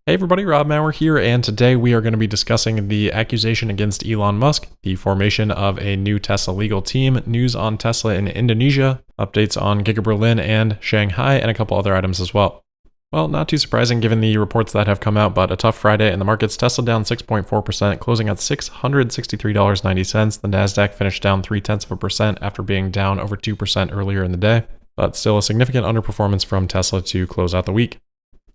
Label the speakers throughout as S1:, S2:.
S1: Hey everybody, Rob Maurer here, and today we are going to be discussing the accusation against Elon Musk, the formation of a new Tesla legal team, news on Tesla in Indonesia, updates on Giga Berlin and Shanghai, and a couple other items as well. Well, not too surprising given the reports that have come out, but a tough Friday in the markets. Tesla down 6.4%, closing at $663.90. The Nasdaq finished down 0.3% after being down over 2% earlier in the day, but still a significant underperformance from Tesla to close out the week.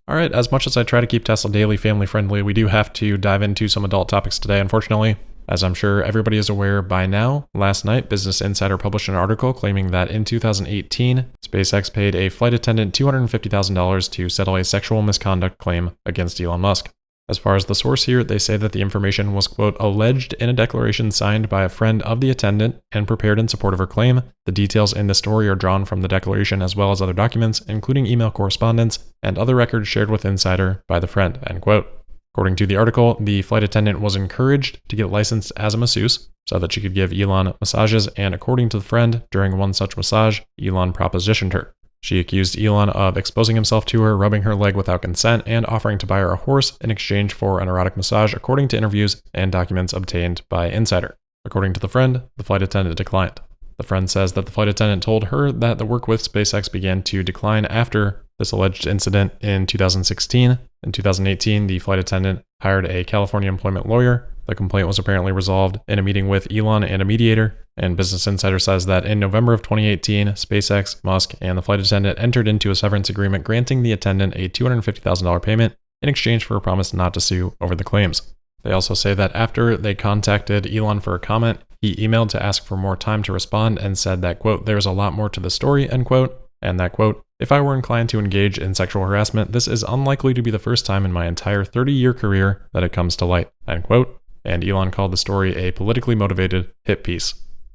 S1: All right, as much as I try to keep Tesla Daily family friendly, we do have to dive into some adult topics today, unfortunately. As I'm sure everybody is aware by now, last night, Business Insider published an article claiming that in 2018, SpaceX paid a flight attendant $250,000 to settle a sexual misconduct claim against Elon Musk. As far as the source here, they say that the information was, quote, alleged in a declaration signed by a friend of the attendant and prepared in support of her claim. The details in the story are drawn from the declaration as well as other documents, including email correspondence and other records shared with Insider by the friend, end quote. According to the article, the flight attendant was encouraged to get licensed as a masseuse so that she could give Elon massages, and according to the friend, during one such massage, Elon propositioned her. She accused Elon of exposing himself to her, rubbing her leg without consent, and offering to buy her a horse in exchange for an erotic massage, according to interviews and documents obtained by Insider. According to the friend, the flight attendant declined. The friend says that the flight attendant told her that the work with SpaceX began to decline after this alleged incident in 2016. In 2018, the flight attendant hired a California employment lawyer. The complaint was apparently resolved in a meeting with Elon and a mediator, and Business Insider says that in November of 2018, SpaceX, Musk, and the flight attendant entered into a severance agreement granting the attendant a $250,000 payment in exchange for a promise not to sue over the claims. They also say that after they contacted Elon for a comment, he emailed to ask for more time to respond and said that, quote, there's a lot more to the story, end quote, and that, quote, if I were inclined to engage in sexual harassment, this is unlikely to be the first time in my entire 30-year career that it comes to light, end quote. And Elon called the story a politically motivated hit piece.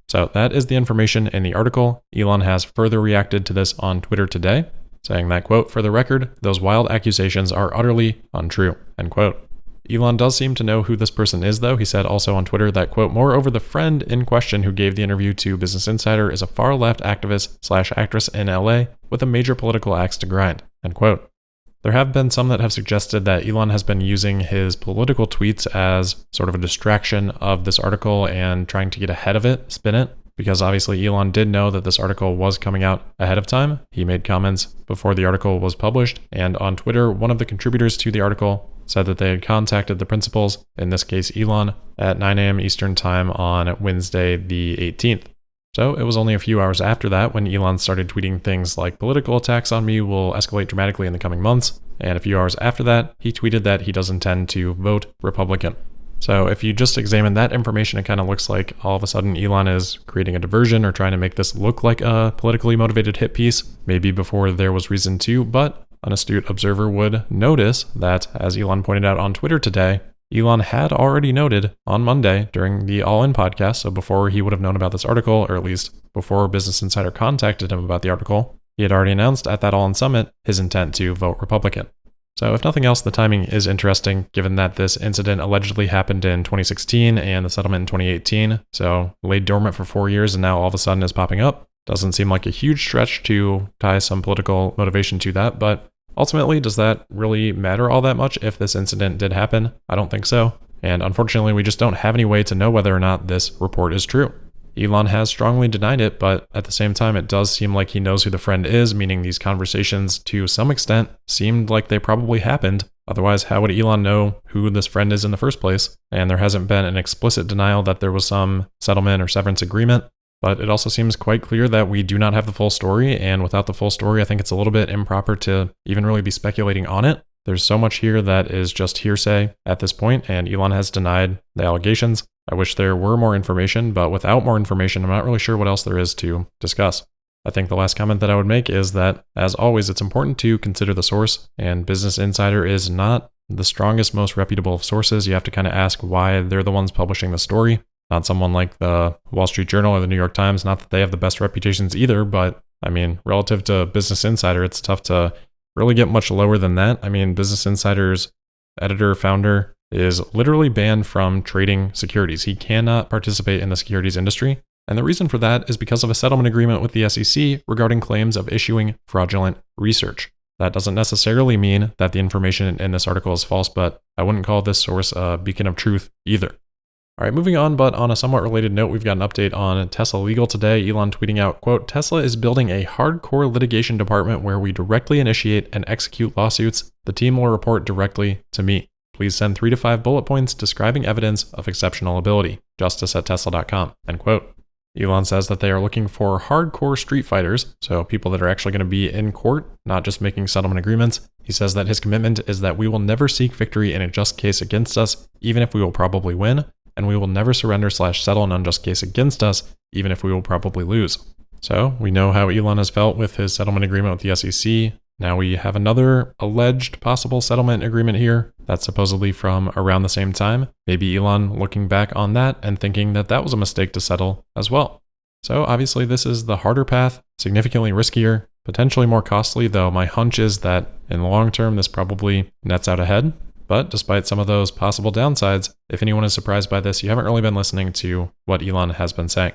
S1: So that is the information in the article. Elon has further reacted to this on Twitter today, saying that, quote, for the record, those wild accusations are utterly untrue, end quote. Elon does seem to know who this person is, though. He said also on Twitter that, quote, moreover, the friend in question who gave the interview to Business Insider is a far-left activist/actress in LA with a major political axe to grind, end quote. There have been some that have suggested that Elon has been using his political tweets as sort of a distraction of this article and trying to get ahead of it, spin it, because obviously Elon did know that this article was coming out ahead of time. He made comments before the article was published, and on Twitter, one of the contributors to the article said that they had contacted the principals, in this case Elon, at 9 a.m. Eastern Time on Wednesday the 18th. So it was only a few hours after that when Elon started tweeting things like political attacks on me will escalate dramatically in the coming months. And a few hours after that, he tweeted that he does intend to vote Republican. So if you just examine that information, it kind of looks like all of a sudden Elon is creating a diversion or trying to make this look like a politically motivated hit piece, maybe before there was reason to, but an astute observer would notice that, as Elon pointed out on Twitter today, Elon had already noted on Monday during the All In podcast, so before he would have known about this article, or at least before Business Insider contacted him about the article, he had already announced at that All In Summit his intent to vote Republican. So if nothing else, the timing is interesting given that this incident allegedly happened in 2016 and the settlement in 2018, so laid dormant for 4 years and now all of a sudden is popping up. Doesn't seem like a huge stretch to tie some political motivation to that, but ultimately, does that really matter all that much if this incident did happen? I don't think so. And unfortunately, we just don't have any way to know whether or not this report is true. Elon has strongly denied it, but at the same time, it does seem like he knows who the friend is, meaning these conversations, to some extent, seemed like they probably happened. Otherwise, how would Elon know who this friend is in the first place? And there hasn't been an explicit denial that there was some settlement or severance agreement. But it also seems quite clear that we do not have the full story, and without the full story, I think it's a little bit improper to even really be speculating on it. There's so much here that is just hearsay at this point, and Elon has denied the allegations. I wish there were more information, but without more information, I'm not really sure what else there is to discuss. I think the last comment that I would make is that, as always, it's important to consider the source, and Business Insider is not the strongest, most reputable of sources. You have to kind of ask why they're the ones publishing the story. Not someone like the Wall Street Journal or the New York Times. Not that they have the best reputations either, but I mean, relative to Business Insider, it's tough to really get much lower than that. I mean, Business Insider's founder, is literally banned from trading securities. He cannot participate in the securities industry. And the reason for that is because of a settlement agreement with the SEC regarding claims of issuing fraudulent research. That doesn't necessarily mean that the information in this article is false, but I wouldn't call this source a beacon of truth either. All right, moving on, but on a somewhat related note, we've got an update on Tesla Legal today. Elon tweeting out, quote, Tesla is building a hardcore litigation department where we directly initiate and execute lawsuits. The team will report directly to me. Please send 3 to 5 bullet points describing evidence of exceptional ability. Justice@tesla.com, end quote. Elon says that they are looking for hardcore street fighters, so people that are actually going to be in court, not just making settlement agreements. He says that his commitment is that we will never seek victory in a just case against us, even if we will probably win, and we will never surrender/settle an unjust case against us, even if we will probably lose. So we know how Elon has felt with his settlement agreement with the SEC. Now we have another alleged possible settlement agreement here that's supposedly from around the same time. Maybe Elon looking back on that and thinking that that was a mistake to settle as well. So obviously this is the harder path, significantly riskier, potentially more costly, though my hunch is that in the long term this probably nets out ahead. But despite some of those possible downsides, if anyone is surprised by this, you haven't really been listening to what Elon has been saying.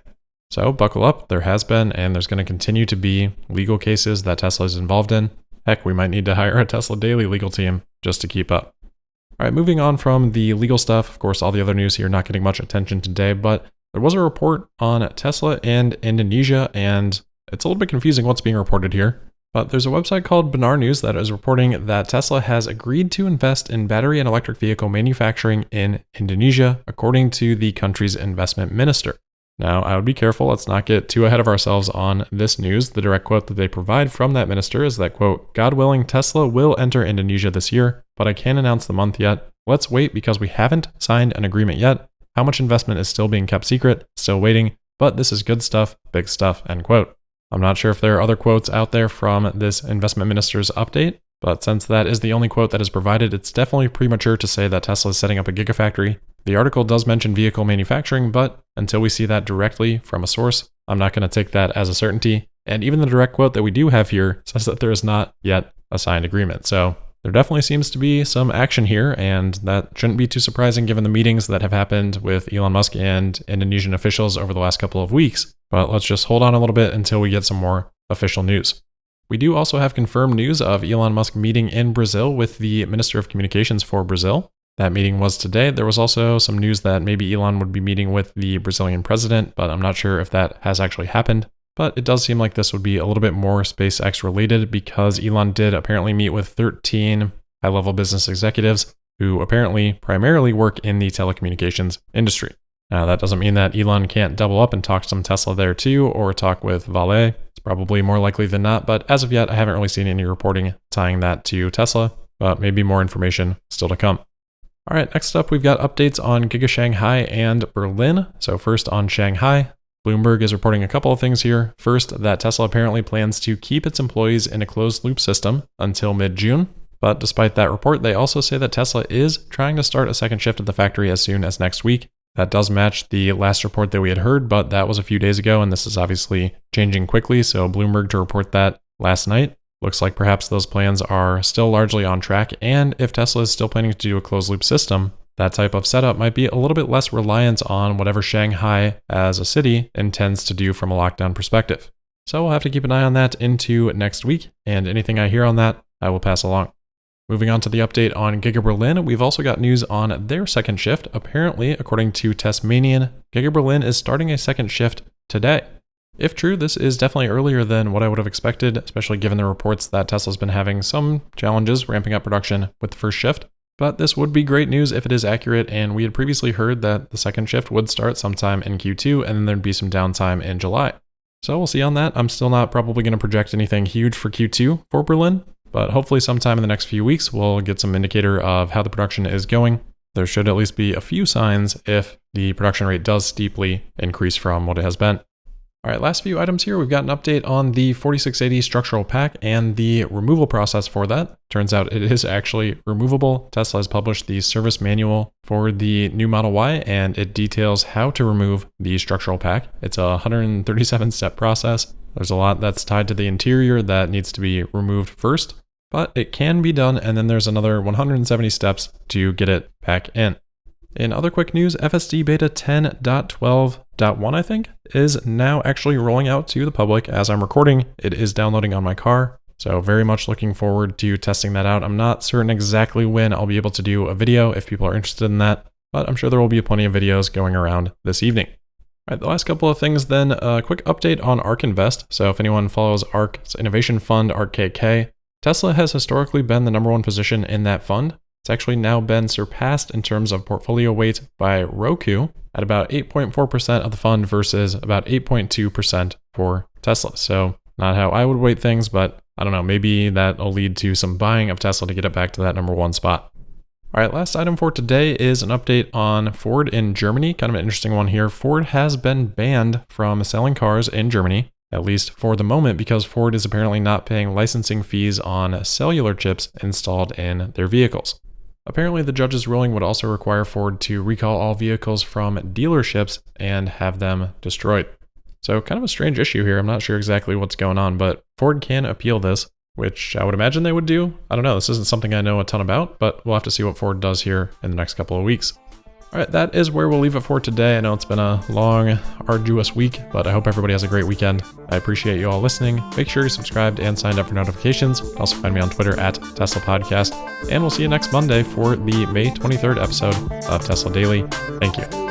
S1: So buckle up, there has been and there's going to continue to be legal cases that Tesla is involved in. Heck, we might need to hire a Tesla Daily legal team just to keep up. All right, moving on from the legal stuff, of course, all the other news here not getting much attention today, but there was a report on Tesla and Indonesia, and it's a little bit confusing what's being reported here. But there's a website called Benar News that is reporting that Tesla has agreed to invest in battery and electric vehicle manufacturing in Indonesia, according to the country's investment minister. Now, I would be careful, let's not get too ahead of ourselves on this news. The direct quote that they provide from that minister is that, quote, God willing, Tesla will enter Indonesia this year, but I can't announce the month yet. Let's wait because we haven't signed an agreement yet. How much investment is still being kept secret, still waiting, but this is good stuff, big stuff, end quote. I'm not sure if there are other quotes out there from this investment minister's update, but since that is the only quote that is provided, it's definitely premature to say that Tesla is setting up a gigafactory. The article does mention vehicle manufacturing, but until we see that directly from a source, I'm not going to take that as a certainty. And even the direct quote that we do have here says that there is not yet a signed agreement. So there definitely seems to be some action here, and that shouldn't be too surprising given the meetings that have happened with Elon Musk and Indonesian officials over the last couple of weeks. But let's just hold on a little bit until we get some more official news. We do also have confirmed news of Elon Musk meeting in Brazil with the Minister of Communications for Brazil. That meeting was today. There was also some news that maybe Elon would be meeting with the Brazilian president, but I'm not sure if that has actually happened. But it does seem like this would be a little bit more SpaceX related because Elon did apparently meet with 13 high-level business executives who apparently primarily work in the telecommunications industry. Now, that doesn't mean that Elon can't double up and talk some Tesla there too, or talk with Vale. It's probably more likely than not, but as of yet, I haven't really seen any reporting tying that to Tesla, but maybe more information still to come. All right, next up, we've got updates on Giga Shanghai and Berlin. So first on Shanghai, Bloomberg is reporting a couple of things here. First, that Tesla apparently plans to keep its employees in a closed loop system until mid-June. But despite that report, they also say that Tesla is trying to start a second shift at the factory as soon as next week. That does match the last report that we had heard, but that was a few days ago, and this is obviously changing quickly. So Bloomberg to report that last night. Looks like perhaps those plans are still largely on track, and if Tesla is still planning to do a closed loop system, that type of setup might be a little bit less reliant on whatever Shanghai as a city intends to do from a lockdown perspective. So we'll have to keep an eye on that into next week, and anything I hear on that, I will pass along. Moving on to the update on Giga Berlin, we've also got news on their second shift. Apparently, according to Tasmanian, Giga Berlin is starting a second shift today. If true, this is definitely earlier than what I would have expected, especially given the reports that Tesla's been having some challenges ramping up production with the first shift. But this would be great news if it is accurate, and we had previously heard that the second shift would start sometime in Q2, and then there'd be some downtime in July. So we'll see on that. I'm still not probably going to project anything huge for Q2 for Berlin, but hopefully sometime in the next few weeks, we'll get some indicator of how the production is going. There should at least be a few signs if the production rate does steeply increase from what it has been. All right, last few items here. We've got an update on the 4680 structural pack and the removal process for that. Turns out it is actually removable. Tesla has published the service manual for the new Model Y, and it details how to remove the structural pack. It's a 137-step process. There's a lot that's tied to the interior that needs to be removed first, but it can be done, and then there's another 170 steps to get it back in. In other quick news, FSD Beta 10.12.1, I think, is now actually rolling out to the public as I'm recording. It is downloading on my car. So very much looking forward to testing that out. I'm not certain exactly when I'll be able to do a video if people are interested in that, but I'm sure there will be plenty of videos going around this evening. All right, the last couple of things then, a quick update on ARK Invest. So if anyone follows ARK's innovation fund, ARKKK, Tesla has historically been the #1 position in that fund. It's actually now been surpassed in terms of portfolio weight by Roku at about 8.4% of the fund versus about 8.2% for Tesla. So not how I would weight things, but I don't know, maybe that'll lead to some buying of Tesla to get it back to that #1 spot. All right, last item for today is an update on Ford in Germany. Kind of an interesting one here. Ford has been banned from selling cars in Germany, at least for the moment, because Ford is apparently not paying licensing fees on cellular chips installed in their vehicles. Apparently, the judge's ruling would also require Ford to recall all vehicles from dealerships and have them destroyed. So kind of a strange issue here. I'm not sure exactly what's going on, but Ford can appeal this, which I would imagine they would do. I don't know. This isn't something I know a ton about, but we'll have to see what Ford does here in the next couple of weeks. All right, that is where we'll leave it for today. I know it's been a long, arduous week, but I hope everybody has a great weekend. I appreciate you all listening. Make sure you're subscribed and signed up for notifications. Also find me on Twitter at Tesla Podcast, and we'll see you next Monday for the May 23rd episode of Tesla Daily. Thank you.